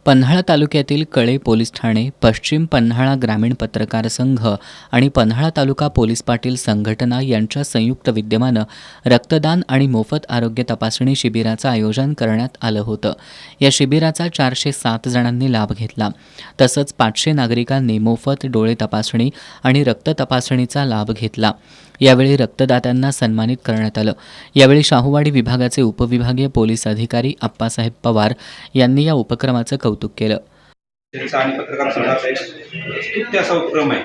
पन्हाळा तालुक्यातील कळे पोलीस ठाणे, पश्चिम पन्हाळा ग्रामीण पत्रकार संघ आणि पन्हाळा तालुका पोलीस पाटील संघटना यांच्या संयुक्त विद्यमानं रक्तदान आणि मोफत आरोग्य तपासणी शिबिराचं आयोजन करण्यात आलं होतं. या शिबिराचा 407 जणांनी लाभ घेतला. तसंच 500 नागरिकांनी मोफत डोळे तपासणी आणि रक्त तपासणीचा लाभ घेतला. यावेळी रक्तदात्यांना सन्मानित करण्यात आलं. यावेळी शाहूवाडी विभागाचे उपविभागीय पोलीस अधिकारी आप्पासाहेब पवार यांनी या उपक्रमाचं कौतुक केलं. आणि पत्रकार संघाचा एक स्तुत्य असा उपक्रम आहे.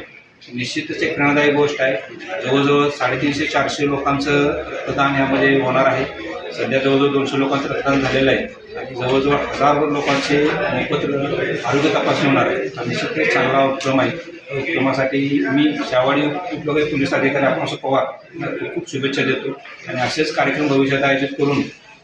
निश्चितच एक प्रेरणादायी गोष्ट आहे. जवळजवळ 350-400 लोकांचं रक्तदान यामध्ये होणार आहे. सध्या जवळजवळ 200 लोकांचं रक्तदान झालेलं आहे आणि जवळजवळ 1000 लोकांचे मोफत आरोग्य तपासणी होणार आहे. हा निश्चितच चांगला उपक्रम आहे. उपक्रमासाठी मी शाहूवाडी उपविभागीय पोलीस अधिकारी आप्पासाहेब पवार यांना खूप शुभेच्छा देतो आणि असेच कार्यक्रम भविष्यात आयोजित करून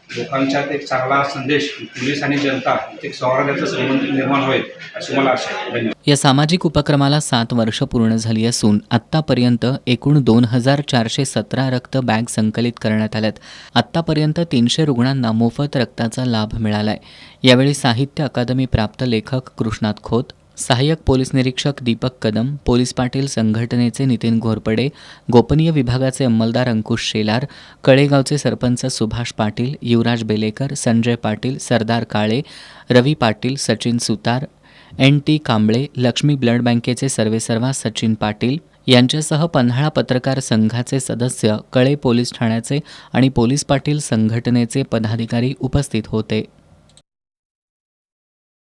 लोकांच्यात एक चांगला संदेश पोलीस आणि जनता एक सौहार्दाचा संबंध निर्माण होईल अशी मला आशा आहे. धन्यवाद. या सामाजिक उपक्रमाला 7 वर्ष पूर्ण झाली असून आत्तापर्यंत एकूण 2417 रक्त बॅग संकलित करण्यात आल्यात. आत्तापर्यंत 300 रुग्णांना मोफत रक्ताचा लाभ मिळालाय. यावेळी साहित्य अकादमी प्राप्त लेखक कृष्णात खोत, सहाय्यक पोलीस निरीक्षक दीपक कदम, पोलीस पाटील संघटनेचे नितीन घोरपडे, गोपनीय विभागाचे अंमलदार अंकुश शेलार, कळेगावचे सरपंच सुभाष पाटील, युवराज बेलेकर, संजय पाटील, सरदार काळे, रवी पाटील, सचिन सुतार, NT कांबळे, लक्ष्मी ब्लड बँकेचे सर्वेसर्वा सचिन पाटील यांच्यासह पन्हाळा पत्रकार संघाचे सदस्य, कळे पोलीस ठाण्याचे आणि पोलीस पाटील संघटनेचे पदाधिकारी उपस्थित होते.